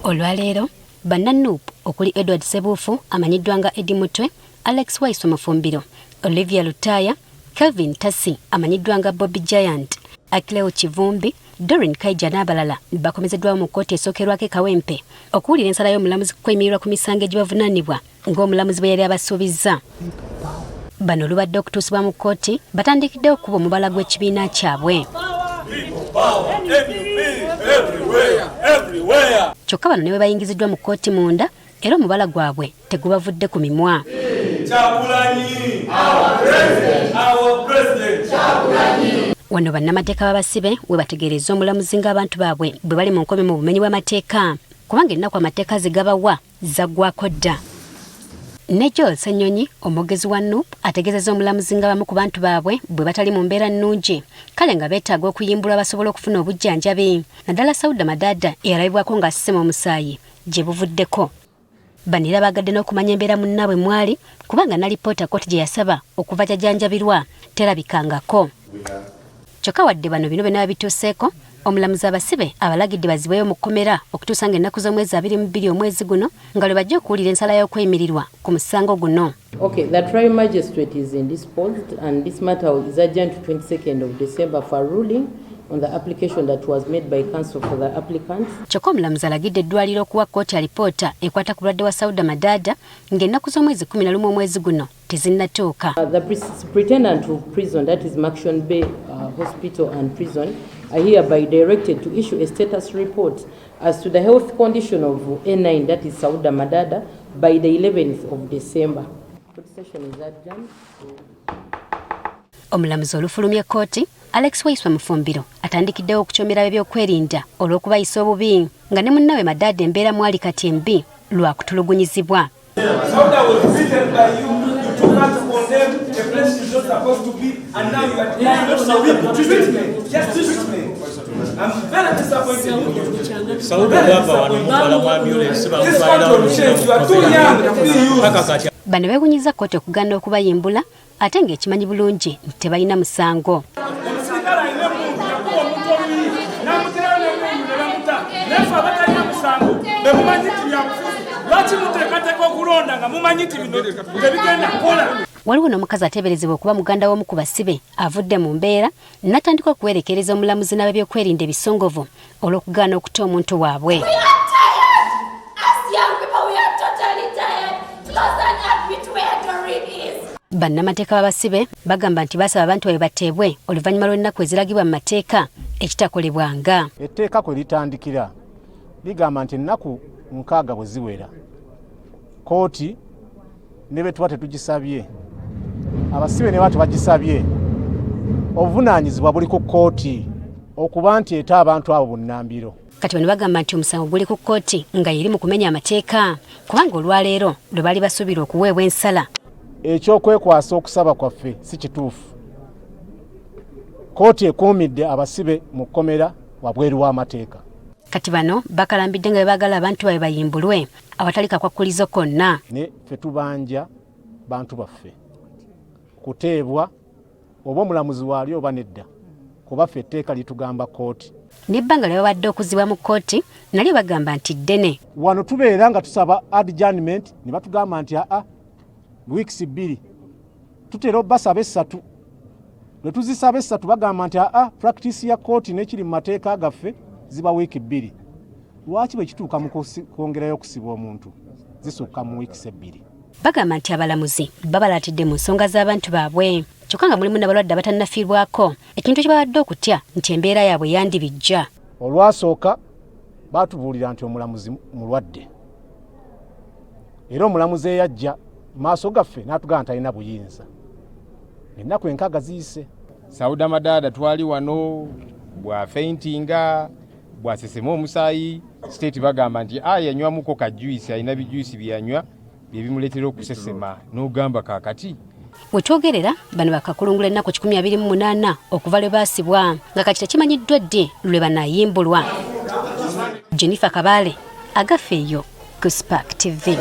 Olwaleero Bannanup okuli Edward Sebuufu amanyiddwa nga Eddie Mutwe, Alex Waiso Mufumbiro, Olivia Lutaya, Kelvin Tassi amanyiddwa nga Bobby Giant, Akileo Kivumbi, Doreen Kaija n'abalala bakomezeddwawo mu kkooti esookerwako e Kawempe okuwulira ensala y'omulamuzi kwemirirwa ku misango egibavunaanibwa ng'omulamuzi bwe yali abasuubizza. Bano olubadde okutuusibwa mu kkooti batandikidde okuba omubala gw'ekibiina kyabwe. Kyokka bano ne bwe bayingiziddwa mu kkooti munda era omubala gwabwe tegubavudde ku mimwa. Wano bannamateeka b'abasibe we bategeereza omulamuzi ng'abantu baabwe bwe bali mu nkomyo mu bumenyi bw'amateeka kubanga ennaku amateeka zigabawa zaggwako dda. Ne Joel Ssenyonyi omwogezi wa NUP ategeezezza omulamuzi ng'abamu ku bantu baabwe bwe batali mu mbeera nnungi kale nga beetaaga okuyimbulwa basobole okufuna obujjanjabi naddala Sauda Madada eyalabibwako ng'asisema omusaayi gye buvuddeko. Bano era baagadde n'okumanya embeera munnaabwe mwali kubanga n'alipoota kkooti gye yasaba okuva jjanjabirwa terabikangako. Kyokka wadde bano bino byonna babituuseeko omulamuzi abasibe abalagidde bazibweyo mu kkomera okutuusa ng'ennaku z'omwezi 22 omwezi guno nga lwe bajja okuwulira ensala y'okweyimirirwa ku musango guno. Okay, the trial magistrate is indisposed and this matter is adjourned to 22nd of December for ruling on the application that was made by counsel for the applicants. Kyokka omulamuzi alagidde eddwaliro okuwa kkooti alipoota ekwata ku bulwadde wa Sauda Madada ng'ennaku z'omwezi 11 omwezi guno tezinnatuuka. The superintendent of prison, that is Maction Bay Hospital and Prison, are hereby directed to issue a status report as to the health condition of A9, that is Sauda Madada, by the 11th of December. Court session is adjourned. Omulamuzi olufulumya kkooti Alex Waiso Mufumbiro atandikiddewo okukyomera ebyokwerinda olw'okubayisa obubi nga ne munnawe Madada embeera mwali kati embi lwa kutulugunyizibwa. Sauda was beaten by you. You took her to condemn a place she's not supposed to be, and now you are treatment. Just treatment. I'm very disappointed in you. Sauda This country change. You are too young to be used. Bano beewunyiza kkooti okugaana okubayimbula ate ng'ekimanyi bulungi nti tebalina musango. Waliwo n'omukazi ateeberezebwa okuba muganda w'omu ku basibe avudde mu mbeera n'atandika okuwerekereza omulamuzi n'ab'ebyokwerinda ebisongovu olw'okugaana okuta omuntu waabwe. Bannamateeka b'abasibe bagamba nti basaba abantu baabwe bateebwe oluvannyuma lw'ennaku eziragibwa mu mateeka ekitakolebwanga. Etteeka kwe litandikira ligamba nti ennaku 6 bwe ziwera kooti ne bwe tuba tetugisabye abasibe ne baba tebagisabye obuvunaanyizibwa buli ku kkooti okuba nti eta abantu abo bunnambiro. Kati bano bagamba nti omusango guli ku kkooti nga yeri mu kumenya amateeka kubanga olwaleero lwe bali basuubira okuweebwa ensala. Ekyokwekwasa okusaba kwaffe si kituufu. Kooti ekuumidde abasibe mu kkomera wabweru w'amateeka. Kati bano bakalambidde nga baagala abantu baabwe bayimbulwe awatali kakwakkulizo konna. Ne ffe tubanja bantu baffe kuteebwa oba omulamuzi waali oba nedda kuba ffe etteeka litugamba kooti. N'ebbanga lye babadde okuzibwa mu kkooti nalyo bagamba nti ddene. Wano tubeera nga tusaba adjournment ne batugamba nti weeks 2 tutera basaba 3 ne tuzisaba 3 bagamba nti practice ya kooti n'ekiri mu mateeka gaffe ziba week 2. Lwaki bwe kituuka mu kwongerayo okusibwa omuntu zisukka mu weeks 2? Bagamba nti abalamuzi babalatidde mu nsonga z'abantu baabwe kyokka nga mulimu n'abalwadde abatannafiibwako ekintu kye babadde okutya nti embeera yaabwe yandibijja. Olwasooka baatubuulira nti omulamuzi mulwadde era omulamuzi eyajja maaso gaffe n'atugamba nti alina buyinza. Ennaku 6 ziyise. Sauda Madada twali wano bwa faintinga bwasesema omusaayi state bagamba nti yanywamuko ka juice alina bijuisi byanywa byebimuleetera okusesema n'ogamba kaakati. Wetwogerera bano bakakulungula ennaku 128 okuva lwe baasibwa nga kati tekimanyiddwa ddi lwe banaayimbulwa. Jennifer Kabale agafeeyo ku Spark TV.